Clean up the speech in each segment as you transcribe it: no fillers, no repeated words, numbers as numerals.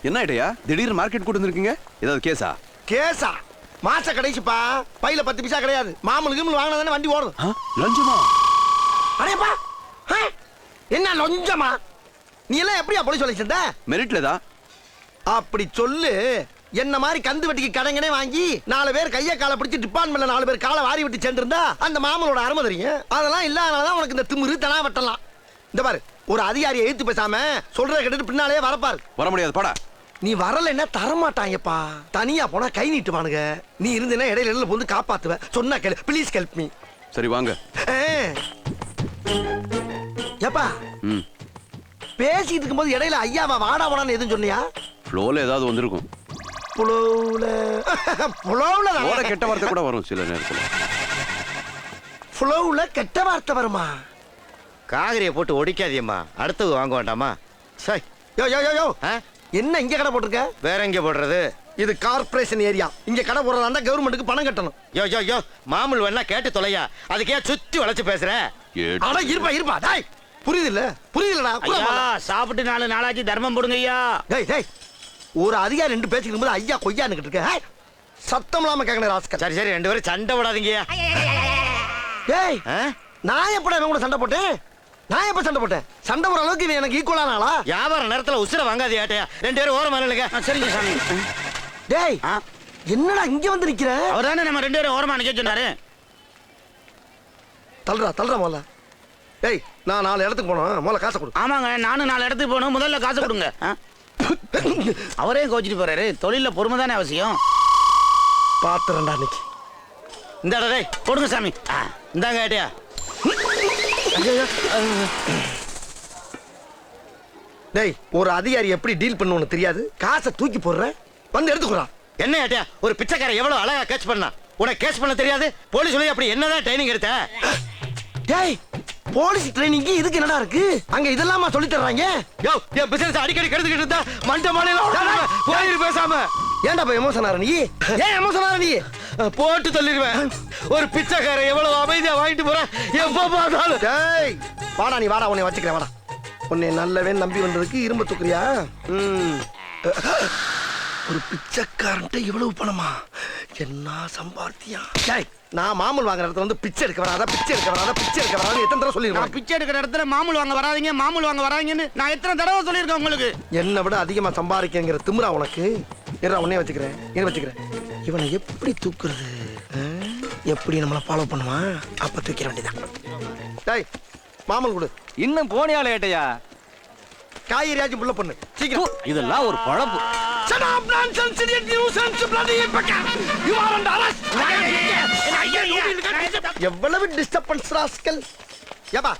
என்ன ஐடியா திடீர்னு மார்க்கெட் கூட்டு வந்திருக்கீங்க? ஏதாவது கேஸா? கேஸா? மாச கடைசிப்பா, பையில 10 பைசா கிடையாது. மாமூல் கிமூல் வாங்கினா தானே வண்டி ஓடும். லஞ்சமா? அடேப்பா, என்ன லஞ்சமா? நீ எல்லாம் எப்படியா போலீஸ் வேலை செஞ்ச? மெரிட்ல தான். அப்படி சொல்லு. என்ன மாதிரி கந்து வட்டிக்கு கடங்கனே வாங்கி 4 பேர் கைய காலை பிடிச்சி டிபார்ட்மெண்ட்ல 4 பேர் காலை வாரி விட்டு சென்றிருந்தா அந்த மாமூலோட அருமை தெரியும். அதெல்லாம் இல்லாதனாலதான் உனக்கு இந்த திமிரு தனா வெட்டலாம். இந்த பாரு, ஒரு அதிகாரியை எழுத்து பேசாம சொல்றத கேட்டுட்டு பின்னாலே வரப்பாரு. வர முடியாது பாடா. நீ வரலன்னா தரமாட்டாங்கப்பா. தனியா போனா கை நீட்டுவானுங்க. நீ இருந்தேன்னா இடையில வந்து காப்பாத்துவ. சொன்னா கேளு, ப்ளீஸ் ஹெல்ப் மீ. சரி வாங்க. ஏப்பா, பேசிட்டு இருக்கும்போது இடையில ஐயாவா வாடா வாடான்னு எதுவும் சொன்னியா? ஃப்ளோல ஏதாவது வந்திருக்கும். புலவுல கெட்ட வார்த்தை கூட வரும் சில நேரத்துல. புலவுல கெட்ட வார்த்தை வருமா? காகரியை போட்டு ஒடிக்காதியம்மா. அடுத்தது வாங்க வேண்டாமா? சை. யோ யோ யோ யோ, என்ன இங்க கடை போட்டிருக்க? வேற எங்க போடுறது? இது கார்ப்பரேஷன் ஏரியா. இங்க கடை போடுறதா கவர்மெண்ட்டுக்கு பணம் கட்டணும். யோ யோ யோ, மாமூல் வேணா கேட்டு தொலையா. அதுக்கே சுத்தி வளைச்சு பேசுற. அட இருப்பா இருப்பா. டேய், புரியுதுலடா. சாப்பிட்டு 4 நாளாச்சு தர்மம் போடுங்க ஐயா. டேய் டேய், ஒரு அதிகாரி 2 பேசிக்கும் போது ஐயா கொய்யான்னு இருக்க. சத்தம் இல்லாம கேட்கணும் ராஸ்கல். சரி சரி, 2 பேரும் சண்டை போடாதீங்க. டேய், நான் எப்படா இவன் கூட சண்டை போட்டேன்? நான் எப்ப சண்டை போட்டேன்? சண்டை போற அளவுக்கு இவன் எனக்கு ஈக்குவலான ஆளா? வியாபார நேரத்துல உசுர வாங்காதே ஏட்டையா. 2 பேரும் ஓரமா நில்லுங்க. சரிங்க சாமி. டேய், என்னடா இங்க வந்து நிக்கிற? அவர்தானே நம்ம 2 பேரும் ஓரமா நிக்க சொன்னாரு. தள்ளுறா முதல்ல. டேய், நான் 4 இடத்துக்கு போனோம். முதல்ல காசை கொடு. ஆமாங்க, நானும் 4 இடத்துக்கு போகணும். முதல்ல காசு கொடுங்க. அவரே கோச்சிட்டு போறாரு. தொழில பொறுமை தானே அவசியம். பாத்துறேன்டா இன்னைக்கு. இந்த டேய் கொடுங்க சாமி. இந்தாங்க ஏட்டையா. டேய், ஒரு அதிகாரி எப்படி டீல் பண்ணுவோன்னு தெரியாது. காசை தூக்கி போடுற, வந்து எடுத்துக்கோடா. என்ன ஏட்டையா, ஒரு பிச்சைக்காரன் எவ்வளவு அழகா கேட்ச் பண்ணா. உனக்கு கேட்ச் பண்ண தெரியாது? போலீஸ் சொல்லி அப்படி என்னதான் ட்ரைனிங் எடுத்த? டேய், போலீஸ் ட்ரைனிங் இதுக்கு என்னடா இருக்கு? அங்க இதெல்லாமா சொல்லி தர்றாங்க? யோ, என் பிசினஸ் அடிக்கடி கெடுத்துக்கிட்டு இருந்தா மண்ட மாலையில போயிரு பேசாம. ஏன்டா போய் எமோஷன் ஆற நீ? ஏன் எமோஷன் ஆற நீ? போட்டு தள்ளிடுவேன். ஒரு பிச்சைக்காரன் எவ்வளவு அமைதியா வாங்கிட்டு போற. எப்ப பார்த்தாலும். டேய், வாடா நீ வாடா, உன்னை வச்சுக்கிறேன் வாடா. உன்னை நல்லவே நம்பி வந்ததுக்கு இரும்ப தூக்குறியா? ஒரு பிச்சைக்காரன்ட்ட இவ்வளவு பணமா? என்ன சம்பாத்தியா? டேய், நான் மாமூல் வாங்குற இடத்துல வந்து பிச்சை எடுக்க வராத, பிச்சை எடுக்க வராத, பிச்சை எடுக்க வராத எத்தனை தடவை சொல்லிருக்கேன்? பிச்சை எடுக்கிற இடத்துல மாமூல் வாங்க வராதீங்க, மாமூல் வாங்க வராதீங்கன்னு நான் எத்தனை தடவை சொல்லியிருக்கேன் உங்களுக்கு? என்னை விட அதிகமா சம்பாதிக்கிற திமிரா உனக்கு? ஏறா, உன்னைய வச்சுக்கிறேன். இவனை எப்படி தூக்குறது? எப்படி நம்மளை ஃபாலோ பண்ணுவான்? அப்ப தூக்கிற வேண்டியதான். டேய், மாமூல் கொடு. இன்னும் போனியால ஏட்டையா? காய்கறியாச்சும் புள்ள பண்ணு சீக்கிரம். இதெல்லாம் ஒரு பழப்பு. எவ்வளவு டிஸ்டர்பன்ஸ் ராஸ்கல். ஏப்பா,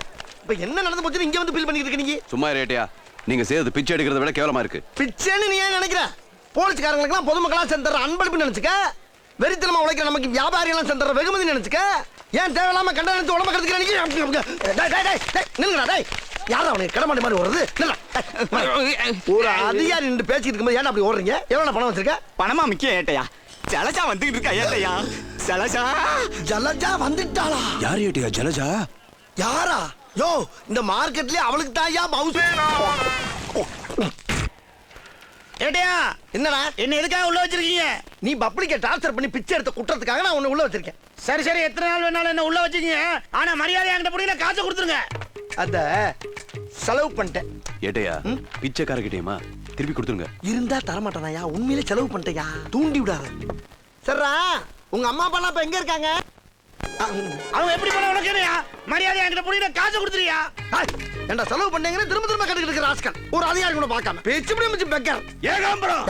இப்ப என்ன நடந்து போச்சு இங்க வந்து ஃபீல் பண்ணிட்டு இருக்க நீங்க? சும்மா ஏட்டையா, நீங்க செய்யறது பிச்சை எடுக்கிறத விட கேவலமா இருக்கு. பிச்சைன்னு நீ ஏன் நினைக்கிற? போலீஸ்காரங்களுக்கெல்லாம் பொதுமக்களா சென்ற அன்பளிப்பு நினைச்சுக்க. வெறித்தனமா உழைக்கிற நமக்கு வியாபாரி எல்லாம் சென்ற வெகுமதி நினைச்சுக்க. ஏன் தேவையில்லாம கண்ட நினைச்சு உடம்ப கருத்துக்கிறீங்க? நில்லுடா. டேய், யாரா உனக்கு கடமாடி மாதிரி ஓடுறது? ஒரு அதிகாரி நின்று பேசிட்டு இருக்கும்போது ஏன் அப்படி ஓடுறீங்க? எவ்வளவு பணம் வச்சிருக்க? பணமா முக்கியம் ஏட்டையா. ஜலஜா வந்துகிட்டு இருக்கா ஏட்டையா. ஜலஜா வந்துட்டாளா? யார் ஏட்டையா ஜலஜா? யாரா? யோ, இந்த மார்க்கெட்லயே அவளுக்கு தாயா மவுஸ். ஏட்டையா, என்னடா என்ன எதுக்காக உள்ள வச்சிருக்கீங்க? நீ பப்ளிக்கை டார்ச்சர் பண்ணி பிச்சை எடுத்த குற்றத்துக்காக நான் உன்னை உள்ள வச்சிருக்கேன். சரி சரி, எத்தனை நாள் வேணாலும் என்ன உள்ள வச்சுக்கீங்க. ஆனா மரியாதை என்கிட்ட புரியல, காசை கொடுத்துருங்க. அத செலவு பண்ணிட்டேன். ஏட்டையா, பிச்சைக்காரகிட்டேமா திருப்பி கொடுத்துருங்க. இருந்தா தரமாட்டானாயா? உண்மையிலே செலவு பண்ணிட்டேயா? தூண்டி விடாத. சரிடா, உங்க அம்மா அப்பா இப்ப எங்க இருக்காங்க? அவங்க எப்படி பண்ண உனக்கு? மரியாதை என்கிட்ட புரியல, காசை கொடுத்துறியா? ஏண்டா செலவு பண்ணீங்கன்னு திரும்ப திரும்ப கட்டுக்கிட்டு இருக்கிற ராஸ்கல். ஒரு அதிகாரி கூட பார்க்காம பேச்சு முடிச்சு பெக்கர். ஏகாம்பரம்.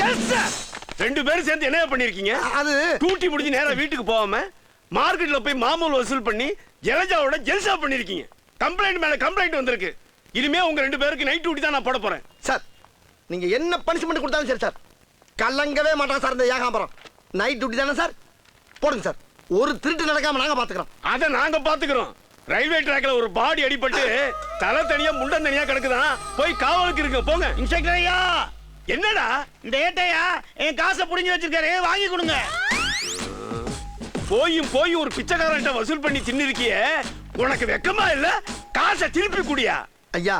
Yes sir. 2 பேரும் சேர்ந்து என்ன பண்ணிருக்கீங்க? அது டூட்டி முடிஞ்சு நேரா வீட்டுக்கு போகாம மார்க்கெட்ல போய் மாமூல் வசூல் பண்ணி ஜலஜாவோட ஜெல்சா பண்ணிருக்கீங்க. கம்ப்ளைண்ட் மேல கம்ப்ளைண்ட் வந்திருக்கு. இனிமே உங்க 2 பேருக்கு நைட் டியூட்டி தான் நான் போட போறேன். சார், நீங்க என்ன பனிஷ்மெண்ட் கொடுத்தாலும் சரி சார், கலங்கவே மாட்டான் சார் இந்த ஏகாம்பரம். நைட் டியூட்டி தானே சார்? போடுங்க சார். ஒரு திருட்டு நடக்காம நாங்க பாத்துக்கிறோம். அத நாங்க பாத்துக்கிறோம். ரயில்வே ட்ராக்ல ஒரு பாடி அடிபட்டு தலை தனியா முண்டம் தனியா கிடக்குதான். போய் காவலுக்கு இருக்கு போங்க. இன்ஸ்பெக்டர் ஐயா, என்னடா இந்த ஏட்டையா என் காசை புடிஞ்சு வச்சிருக்காரு, வாங்கி கொடுங்க. போய் ஒரு பிச்சைக்காரன்ட்ட வசூல் பண்ணி தின்னிருக்கியே, உனக்கு வெக்கமா இல்ல? காசை திருப்பி குடியா? ஐயா,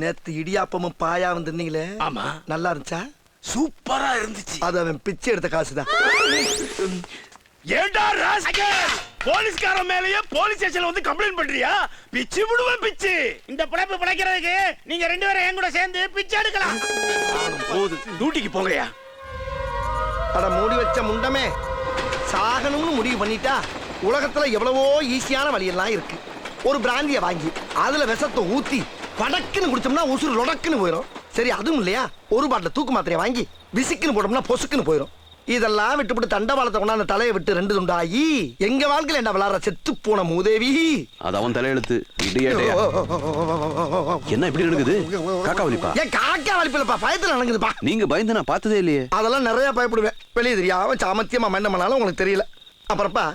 நேத்து இடியாப்பமும் பாயா வந்திருந்தீங்களே ஆமா. நல்லா இருந்துச்சா? சூப்பரா இருந்துச்சு. அது அவன் பிச்சை எடுத்த காசுதான். ஏண்டா ராஸ்கல், போலீஸ்காரன் மேலயே போலீஸ் ஸ்டேஷன்ல வந்து கம்ப்ளைண்ட் பண்றியா? பிச்சு விடுவேன் பிச்சு. இந்த பிழைப்பு பிழைக்கிறதுக்கு நீங்க 2 பேரும் என் கூட சேர்ந்து பிச்சை எடுக்கலாம். போது டியூட்டிக்கு போங்கயா. அட மூடி வச்ச முண்டமே, சாகணும்னு முடிவு பண்ணிட்டா உலகத்துல எவ்வளவோ ஈஸியான வழியெல்லாம் இருக்கு. ஒரு பிராந்திய வாங்கி அதுல விஷத்தை ஊத்தி படக்குன்னு குடிச்சோம்னா உசுறு லொடக்குன்னு போயிடும். சரி அதுவும் இல்லையா, ஒரு பாட்டில் தூக்கு மாத்திரையை வாங்கி விசிக்குன்னு போட்டோம்னா பொசுக்குன்னு போயிடும். இதெல்லாம் விட்டுவிட்டு தண்டவாளத்தை கொண்டாந்து தலையை விட்டு 2 துண்டாகி எங்க வாழ்க்கையில என்ன விளாடுற செத்து போன மூதேவி. அது அவன் தலையெழுத்து. இடியாட்டையா என்ன இப்படி நடக்குது? காக்கா வலிப்பா? ஏன் காக்கா வலிப்பிலப்பா, பயத்துல நடக்குதுப்பா. நீங்க பயந்து நான் பார்த்ததே இல்லையே. அதெல்லாம் நிறைய பயப்படுவேன். வெளியே தெரியாம சாமத்தியமா என்ன பண்ணாலும் உங்களுக்கு தெரியல. அப்புறப்பா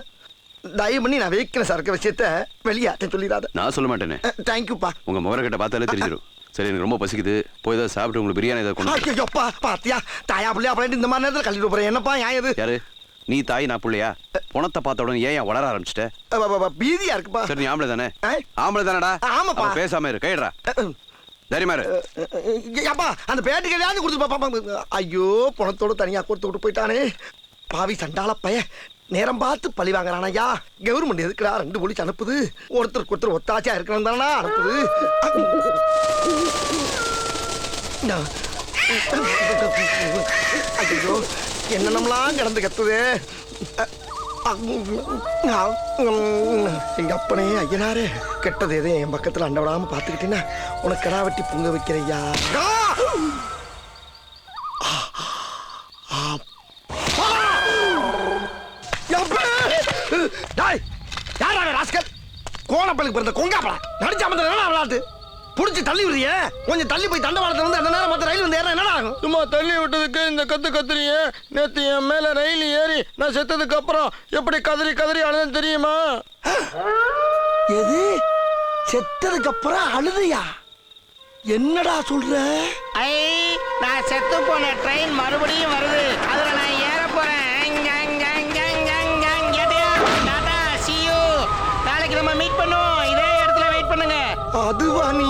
தயவு பண்ணி நான் வைக்கிற சரக்கு விஷயத்த வெளியாட்ட சொல்லிடாத. நான் சொல்ல மாட்டேனே. தேங்க்யூப்பா. உங்க முகரக்கட்ட பார்த்தாலே தெரிஞ்சிடும். சரி எனக்கு ரொம்ப பசிக்குது, போய் ஏதாவது சாப்பிட்டு உங்களுக்கு பிரியாணி ஏதாவது கொண்டு வா. ஐயோப்பா பாத்தியா, தாயா பிள்ளையா அப்படின்ட்டு இந்த மாதிரி நேரத்தில் கழிட்டு போறேன். என்னப்பா ஏன் இது? யாரு நீ? தாய் நான் பிள்ளையா? பணத்தை பார்த்த உடனே ஏன் வளர ஆரம்பிச்சிட்ட? பீதியா இருக்குப்பா. சரி நீ ஆம்பளை தானே? ஆ? ஆம்பளை தானடா? ஆமாப்பா. அப்ப பேசாம இரு, கைடுறா. தைரியமா இரு. அப்பா அந்த பேட்டுக்கு எதாவது கொடுத்து. ஐயோ பணத்தோட தனியா கொடுத்து விட்டு போயிட்டானே பாவி சண்டால பைய. நேரம் பார்த்து பழி வாங்குறான் ஐயா. கவர்மெண்ட் எதுக்குடா 2 போலீஸ் அனுப்புது? ஒருத்தருக்கு ஒருத்தர் ஒத்தாச்சியா இருக்கணும் தானா அனுப்புது. ஐயோ என்னென்னலாம் கிடந்து கத்துது. எங்க அப்பனே ஐயனாரே, கெட்டது எதே என் பக்கத்துல அண்ட விடாம பாத்துக்கிட்டீங்கன்னா உனக்கு கடா வெட்டி பொங்க வைக்கிறையா. கோணப்பள்ளிக்கு பிறந்த கொங்காப்படா நடிச்சாம விளையாட்டு புடிச்சு தள்ளி விடுறியே. கொஞ்சம் தள்ளி போய் தண்டவாளத்துல வந்து அந்த நேரம் மத்த ரயில் வந்து ஏற என்ன ஆகும்? சும்மா தள்ளி விட்டதுக்கு இந்த கத்துறீங்க. நேத்து என் மேல ரயில் ஏறி நான் செத்ததுக்கு அப்புறம் எப்படி கதறி கதறி அழுதுன்னு தெரியுமா? எது செத்ததுக்கு அப்புறம் அழுதையா? என்னடா சொல்ற? ஐ, நான் செத்து போன ட்ரெயின் மறுபடியும் வருது. அதுல நான் ஏற போறேன். நாளைக்கு நம்ம மீட் பண்ணுவோம். இதே இடத்துல வெயிட் பண்ணுங்க. அதுவா நீ